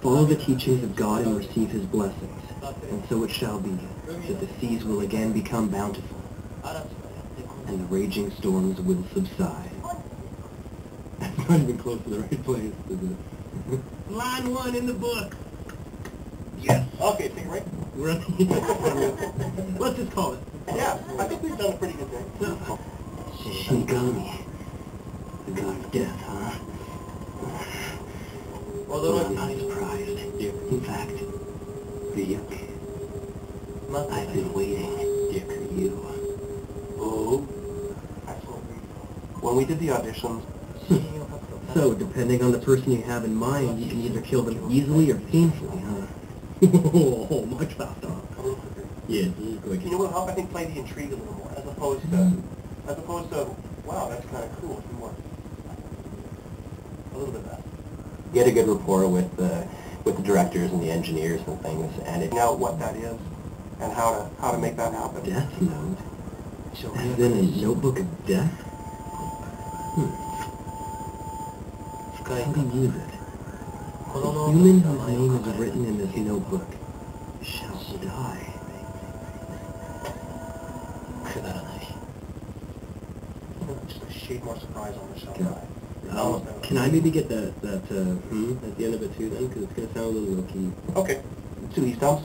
Follow the teachings of God and receive his blessings, and so it shall be, that the seas will again become bountiful, and the raging storms will subside. That's not even close to the right place, is it? Line 1 in the book. Yes. Okay, take a break. Let's just call it. Yeah, I think we've done a pretty good thing. Shinigami. The god of death, huh? Although I'm not surprised. In fact, Ryuk, I've been waiting for you. Oh. When we did the auditions, So, depending on the person you have in mind, you can either kill them easily or painfully, huh? Oh, much faster. Yes, quick. you know what help? I think play the intrigue a little more, as opposed to, wow, that's kind of cool. It's more, a little bit better. Get a good rapport with the directors and the engineers and things, and it Find out what that is, and how to make that happen. Death Note? As in a notebook of death? How do you use it? The human whose name is written in this notebook shall die. Just a shade more surprise on the show. Can I maybe get that at the end of it too then? Because it's going to sound a little low-key. Okay. To these thumbs.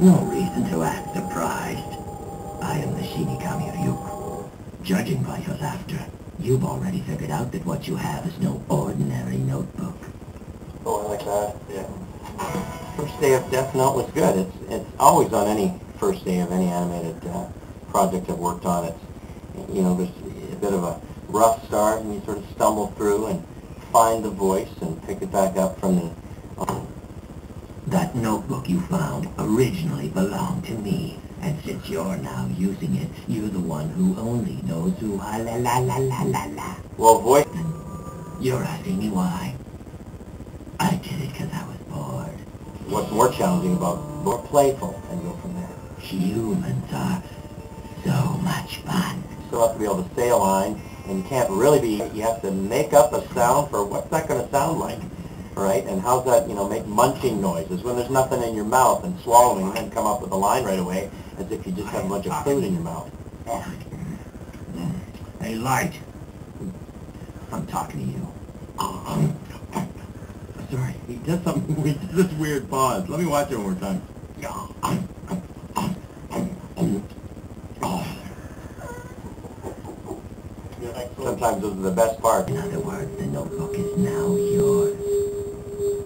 no reason to act surprised. I am the Shinigami Ryuk. Judging by your laughter, you've already figured out that what you have is no ordinary notebook. Oh, I like that. Yeah. First day of Death Note was good. It's always on any first day of any animated project I've worked on. It's, you know, there's a bit of a rough start, and you sort of stumble through and find the voice and pick it back up from the... That notebook you found originally belonged to me, and since you're now using it, you're the one who only knows who la la la la la la. Well, voice... You're asking me why? I did it because I was bored. What's more challenging about more playful, and go from there. Humans are so much fun. You still have to be able to say a line, and you can't really be, you have to make up a sound for what's that going to sound like, right? And how's that, you know, make munching noises when there's nothing in your mouth, and swallowing, and then come up with a line right away, as if you just have a bunch of food in your mouth. Hey, Light. I'm talking to you. Sorry, he does something, he does this weird pause. Let me watch it one more time. Sometimes those are the best parts. In other words, the notebook is now yours.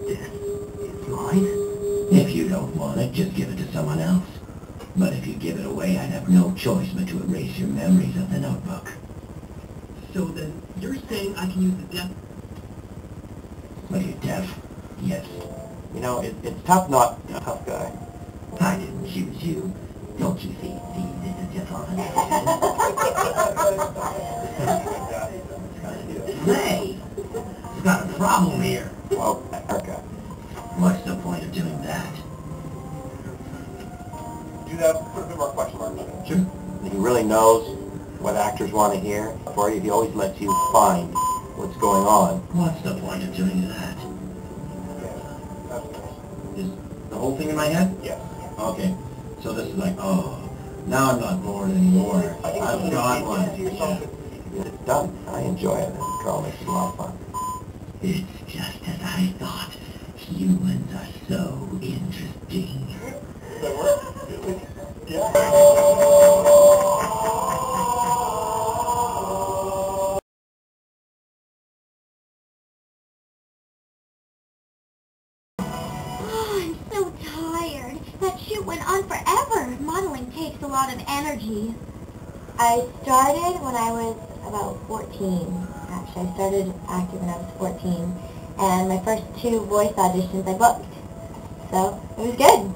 This is mine. If you don't want it, just give it to someone else. But if you give it away, I'd have no choice but to erase your memories of the notebook. So then, you're saying I can use the death... Are you deaf? Yes. You know, it's tough not a tough guy. I didn't choose you. Don't you see? See, this is just on. Hey! You've got a problem here. Well, Erica. What's the point of doing that? Do that, put a bit more question mark on it. Sure. He really knows what actors want to hear for you. He always lets you find what's going on. What's the point of doing that? Is the whole thing in my head? Yeah. Okay. So this is like, oh, now I'm not bored anymore. I've got one. Yeah. It's done. I enjoy it. Carl makes it a lot of fun. It's just as I thought. Humans are so interesting. Does that work? Yeah. Went on forever. Modeling takes a lot of energy. I started when I was about 14. Actually, I started acting when I was 14. And my first 2 voice auditions I booked. So, it was good.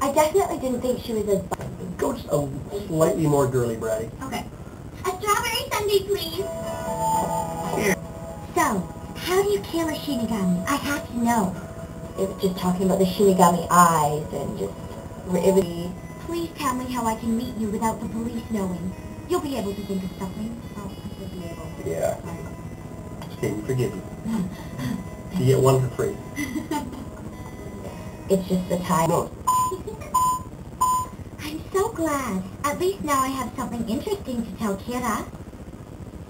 I definitely didn't think she was as... Go just a slightly more girly, bratty. Okay. A strawberry sundae, please. Here. So, how do you kill a Shinigami? I have to know. it was just talking about the Shinigami eyes and just, it was... Please tell me how I can meet you without the police knowing. You'll be able to think of something. Oh, I should be able to. Yeah. Okay, we forgive you. You get one for free. It's just the time. No. I'm so glad. At least now I have something interesting to tell Kira.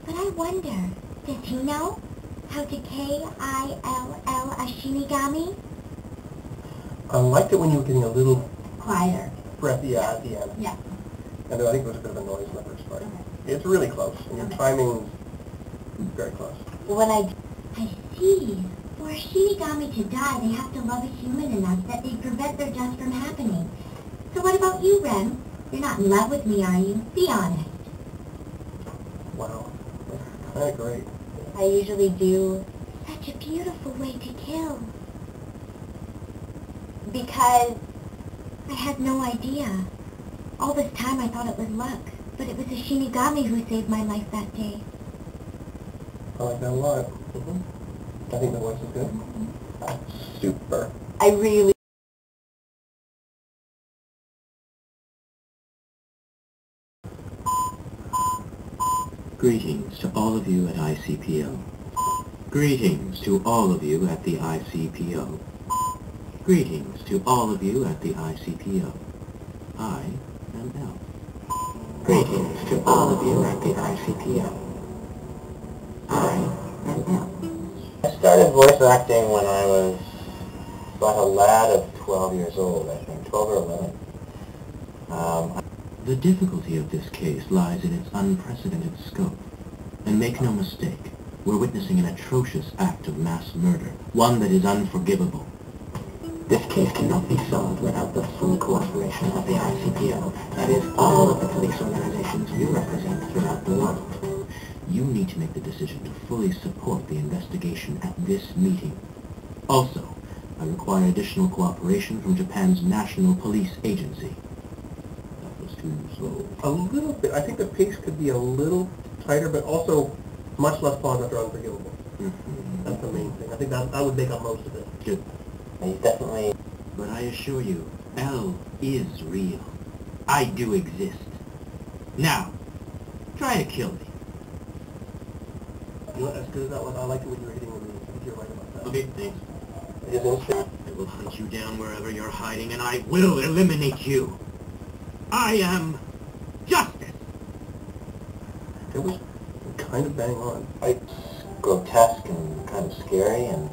But I wonder, does he know how to Kill a Shinigami? I liked it when you were getting a little Quieter. breath, yeah, at the end. Yeah. And I think there was a bit of a noise in the first part. It's really close, and your timing's very close. When I see. For a Shinigami to die, they have to love a human enough that they prevent their death from happening. So what about you, Ren? You're not in love with me, are you? Be honest. Wow. That's kind of great. I usually do. Such a beautiful way to kill. Because I had no idea. All this time I thought it was luck, but it was a Shinigami who saved my life that day. I like that a lot. I think the voice is good. Super. I really... Greetings to all of you at ICPO. Greetings to all of you at the ICPO. Greetings to all of you at the ICPO. I am L. Greetings to all of you at the ICPO. I am L. I started voice acting when I was about a lad of 12 years old, I think, 12 or 11. The difficulty of this case lies in its unprecedented scope. And make no mistake, we're witnessing an atrocious act of mass murder, one that is unforgivable. This case cannot be solved without the full cooperation of the ICPO, that is, all of the police organizations you represent throughout the world. You need to make the decision to fully support the investigation at this meeting. Also, I require additional cooperation from Japan's National Police Agency. That was too slow. A little bit. I think the pace could be a little tighter, but also much less pause after unforgivable. That's the main thing. I think that would make up most of it. Good. He's definitely... But I assure you, L is real. I do exist. Now, try to kill me. You know, as good as that was, I liked it when you were hitting with me. I think you're right about that. Okay, thanks. His instinct. I will hunt you down wherever you're hiding, and I will eliminate you. I am justice. It was kind of bang on. It's grotesque and kind of scary, and...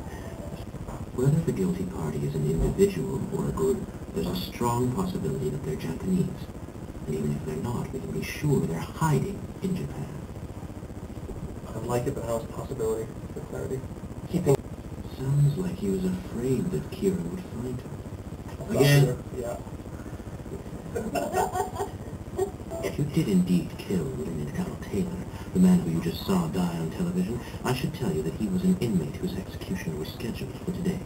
Whether the guilty party is an individual or a group, there's a strong possibility that they're Japanese. And even if they're not, we can be sure they're hiding in Japan. I like it, but how is possibility for clarity? Sounds like he was afraid that Kira would find her. Again? Yeah. If you did indeed kill Lieutenant Al Taylor, the man who you just saw die on television, I should tell you that he was an inmate whose execution was scheduled for today.